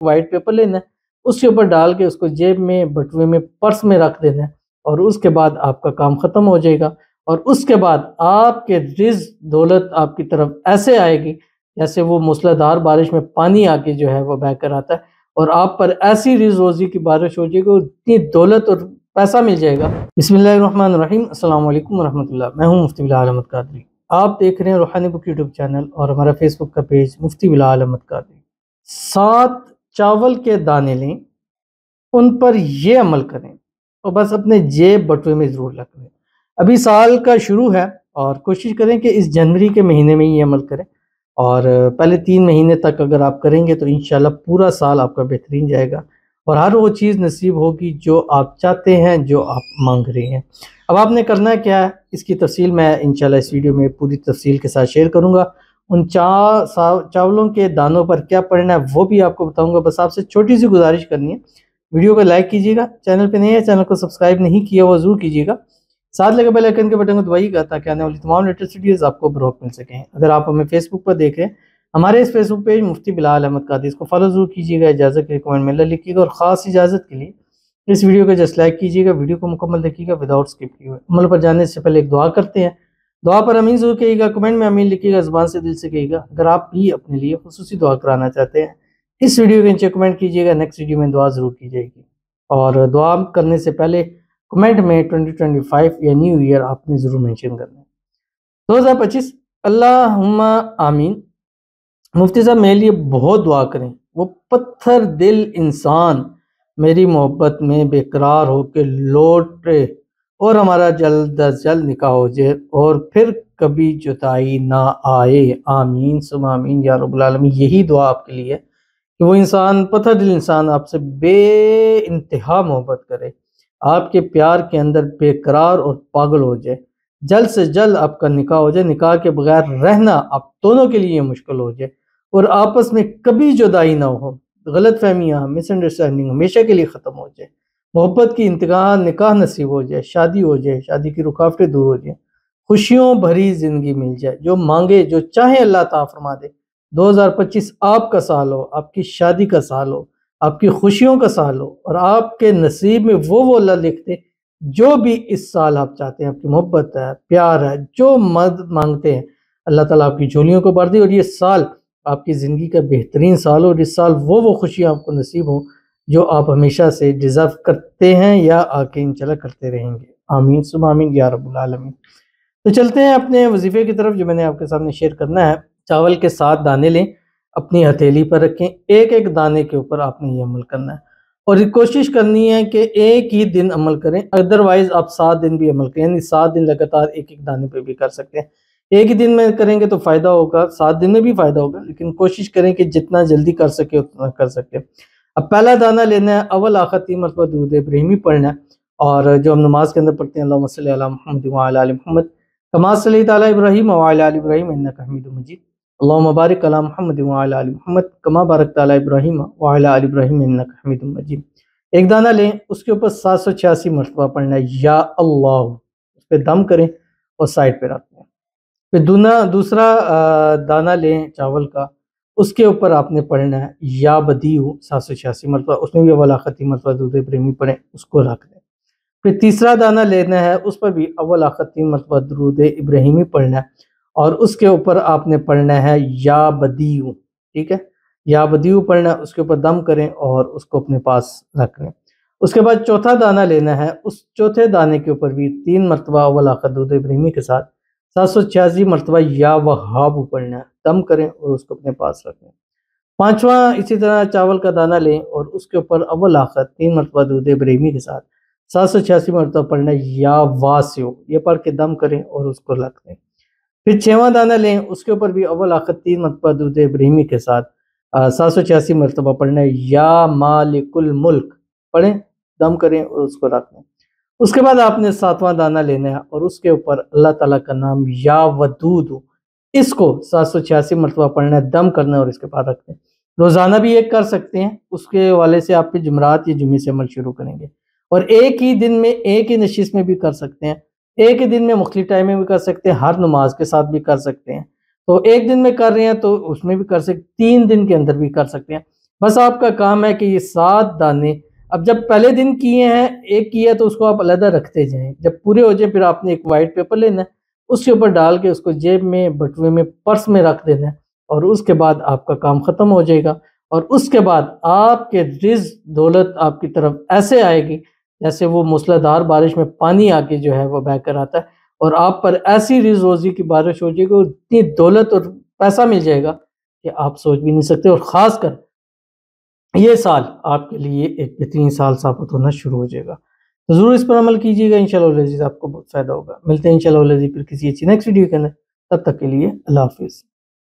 White paper لینا ہے، اس کے اوپر ڈال کے اس کو جیب میں، بٹوے میں، پرس میں رکھ دینا ہے، اور اس کے بعد آپ کا کام ختم ہو جائے گا۔ اور اس کے بعد آپ کے رزق دولت آپ کی طرف ایسے آئے گی جیسے وہ موسلادھار بارش میں پانی آ کے جو ہے وہ بہہ کر آتا ہے، اور آپ پر ایسی رزق روزی کی بارش ہو جائے گی، اتنی دولت اور پیسہ مل جائے گا۔ بسم اللہ الرحمن الرحیم۔ السلام علیکم ورحمۃ اللہ۔ میں ہوں مفتی بلال احمد قادری۔ آپ دیکھ رہے ہیں روحانی بک یوٹیوب چینل اور ہمارا فیس بک کا پیج مفتی بلال احمد قادری۔ 7 چاول کے دانے لیں، ان پر یہ عمل کریں اور بس اپنے جیب بٹوے میں ضرور رکھ لیں۔ ابھی سال کا شروع ہے اور کوشش کریں کہ اس جنوری کے مہینے میں یہ عمل کریں، اور پہلے 3 مہینے تک اگر آپ کریں گے تو انشاءاللہ پورا سال آپ کا بہترین جائے گا، اور ہر وہ چیز نصیب ہوگی جو آپ چاہتے ہیں، جو آپ مانگ رہے ہیں۔ اب آپ نے کرنا کیا ہے، اس کی تفصیل میں انشاءاللہ اس ویڈیو میں پوری تفصیل کے ساتھ شیئر کروں گا۔ ان چاولوں کے دانوں پر کیا پڑھنا ہے وہ بھی آپ کو بتاؤں گا۔ بس آپ سے چھوٹی سی گزارش کرنی ہے، ویڈیو کو لائک کیجیے گا، چینل پہ نہیں ہے چینل کو سبسکرائب نہیں کیا وہ ضرور کیجیے گا، ساتھ لگے بیل آئیکن کے بٹن کو دبائیے گا تاکہ آنے والی تمام لیٹسٹ ویڈیوز آپ کو بروقت مل سکیں۔ اگر آپ ہمیں فیس بک پر دیکھ رہے ہیں، ہمارے اس فیس بک پیج مفتی بلال احمد قادری، اس کو فالو ضرور کیجیے گا، اجازت کے لیے کمنٹ میں اللہ لکھیے گا، اور خاص اجازت کے لیے اس ویڈیو کو جسٹ لائک کیجیے گا، ویڈیو کو مکمل دیکھیے گا وداؤٹ اسکپ کیے ہوئے۔ عمل پر جانے سے پہلے ایک دعا کرتے ہیں، دعا پر امین ضرور کہیے گا، کمنٹ میں امین لکھیے گا، زبان سے دل سے کہیے گا۔ اگر آپ بھی اپنے لیے خصوصی دعا کرانا چاہتے ہیں، اس ویڈیو کے نیچے کمنٹ کیجیے گا، نیکسٹ ویڈیو میں دعا ضرور کی جائے گی۔ اور دعا کرنے سے پہلے کمنٹ میں 2025 یا نیو ایئر آپ نے ضرور مینشن کرنا ہے۔ 2025 اللہم آمین۔ مفتی صاحب میرے لیے بہت دعا کریں، وہ پتھر دل انسان میری محبت میں بے قرار ہو کے لوٹے، اور ہمارا جلد از جلد نکاح ہو جائے، اور پھر کبھی جدائی نہ آئے، آمین ثم آمین یا رب العالمین۔ یہی دعا آپ کے لیے ہے کہ وہ انسان، پتھر دل انسان آپ سے بے انتہا محبت کرے، آپ کے پیار کے اندر بے قرار اور پاگل ہو جائے، جلد سے جلد آپ کا نکاح ہو جائے، نکاح کے بغیر رہنا آپ دونوں کے لیے مشکل ہو جائے، اور آپس میں کبھی جدائی نہ ہو، غلط فہمیاں، مس انڈرسٹینڈنگ ہمیشہ کے لیے ختم ہو جائے، محبت کی انتہا نکاح نصیب ہو جائے، شادی ہو جائے، شادی کی رکاوٹیں دور ہو جائیں، خوشیوں بھری زندگی مل جائے، جو مانگے جو چاہے اللہ تعالیٰ فرما دے۔ 2025 آپ کا سال ہو، آپ کی شادی کا سال ہو، آپ کی خوشیوں کا سال ہو، اور آپ کے نصیب میں وہ اللہ لکھ دے جو بھی اس سال آپ چاہتے ہیں، آپ کی محبت ہے، پیار ہے، جو مدد مانگتے ہیں، اللہ تعالیٰ آپ کی جھولیوں کو بھر دے، اور یہ سال آپ کی زندگی کا بہترین سال ہو، اور اس سال وہ خوشیاں آپ کو نصیب ہوں جو آپ ہمیشہ سے ڈیزرو کرتے ہیں یا آگے انشاءاللہ کرتے رہیں گے، آمین ثم آمین یا رب العالمین۔ تو چلتے ہیں اپنے وظیفے کی طرف جو میں نے آپ کے سامنے شیئر کرنا ہے۔ چاول کے 7 دانے لیں، اپنی ہتھیلی پر رکھیں، ایک ایک دانے کے اوپر آپ نے یہ عمل کرنا ہے، اور کوشش کرنی ہے کہ ایک ہی دن عمل کریں، ادروائز آپ 7 دن بھی عمل کریں، یعنی 7 دن لگاتار ایک ایک دانے پہ بھی کر سکتے ہیں۔ ایک ہی دن میں کریں گے تو فائدہ ہوگا، 7 دن میں بھی فائدہ ہوگا، لیکن کوشش کریں کہ جتنا جلدی کر سکے اتنا کر سکے۔ اب پہلا دانہ لینا ہے، اول آخر 3 مرتبہ درود ابراہیمی پڑھنا ہے، اور جو ہم نماز کے اندر پڑھتے ہیں، اللہم صلی علی محمد وعلی آل محمد کما صلیت علی ابراہیم وعلی آل ابراہیم انک حمید مجید، اللہم بارک علی محمد وعلی آل محمد کما بارکت علی ابراہیم وعلی آل ابراہیم انک حمید مجید۔ ایک دانہ لیں، اس کے اوپر 786 مرتبہ پڑھنا ہے یا اللہ، اس پہ دم کریں اور سائڈ پہ رکھ دیں۔ پھر دوسرا دانہ لیں چاول کا، اس کے اوپر آپ نے پڑھنا ہے یا بدیع 786 مرتبہ، اس میں بھی اول آخر 3 مرتبہ درود ابراہیمی پڑھیں، اس کو رکھ دیں۔ پھر تیسرا دانہ لینا ہے، اس پر بھی اول آخر 3 مرتبہ درود ابراہیمی پڑھنا ہے، اور اس کے اوپر آپ نے پڑھنا ہے یا بدیع، ٹھیک ہے، یا بدیع پڑھنا ہے، اس کے اوپر دم کریں اور اس کو اپنے پاس رکھ لیں۔ اس کے بعد چوتھا دانہ لینا ہے، اس چوتھے دانے کے اوپر بھی 3 مرتبہ اول آخر درود ابراہیمی کے ساتھ 786 مرتبہ یا وہاب پڑھنا ہے، دم کریں اور اس کو اپنے پاس رکھ لیں۔ پانچواں اسی طرح چاول کا دانہ لیں اور اس کے اوپر اول آخر 3 مرتبہ درود ابراہیمی کے ساتھ 786 مرتبہ پڑھنا ہے یا واسع، یہ پڑھ کے دم کریں اور اس کو رکھ دیں۔ پھر 6واں دانہ لیں، اس کے اوپر بھی اول آخر 3 مرتبہ درود ابراہیمی کے ساتھ 786 مرتبہ پڑھنا ہے یا مالک الملک، پڑھیں، دم کریں اور اس کو رکھ دیں۔ اس کے بعد آپ نے 7واں دانہ لینا ہے اور اس کے اوپر اللہ تعالیٰ کا نام یا ودود، اس کو 786 مرتبہ پڑھنا ہے، دم کرنا ہے اور اس کے بعد رکھ دیں۔ روزانہ بھی ایک کر سکتے ہیں، اس کے حوالے سے آپ پہ جمعرات یا جمعے سے عمل شروع کریں گے، اور ایک ہی دن میں ایک ہی نشست میں بھی کر سکتے ہیں، ایک ہی دن میں مختلف ٹائم میں بھی کر سکتے ہیں، ہر نماز کے ساتھ بھی کر سکتے ہیں۔ تو ایک دن میں کر رہے ہیں تو اس میں بھی کر سکتے، 3 دن کے اندر بھی کر سکتے ہیں، بس آپ کا کام ہے کہ یہ 7 دانے اب جب پہلے دن کیے ہیں، ایک کیا تو اس کو آپ علیحدہ رکھتے جائیں، جب پورے ہو جائیں پھر آپ نے ایک وائٹ پیپر لینا ہے، اس کے اوپر ڈال کے اس کو جیب میں، بٹوے میں، پرس میں رکھ دینا ہے، اور اس کے بعد آپ کا کام ختم ہو جائے گا، اور اس کے بعد آپ کے رزق دولت آپ کی طرف ایسے آئے گی جیسے وہ موسلادھار بارش میں پانی آ کے جو ہے وہ بہہ کر آتا ہے، اور آپ پر ایسی رزق روزی کی بارش ہو جائے گی، اور اتنی دولت اور پیسہ مل جائے گا کہ آپ سوچ بھی نہیں سکتے، اور خاص کر یہ سال آپ کے لیے ایک بہترین سال ثابت ہونا شروع ہو جائے گا۔ تو ضرور اس پر عمل کیجیے گا، انشاءاللہ العزیز آپ کو بہت فائدہ ہوگا۔ ملتے ہیں انشاءاللہ العزیز پھر کسی اچھی نیکسٹ ویڈیو کے اندر، تب تک کے لیے اللہ حافظ۔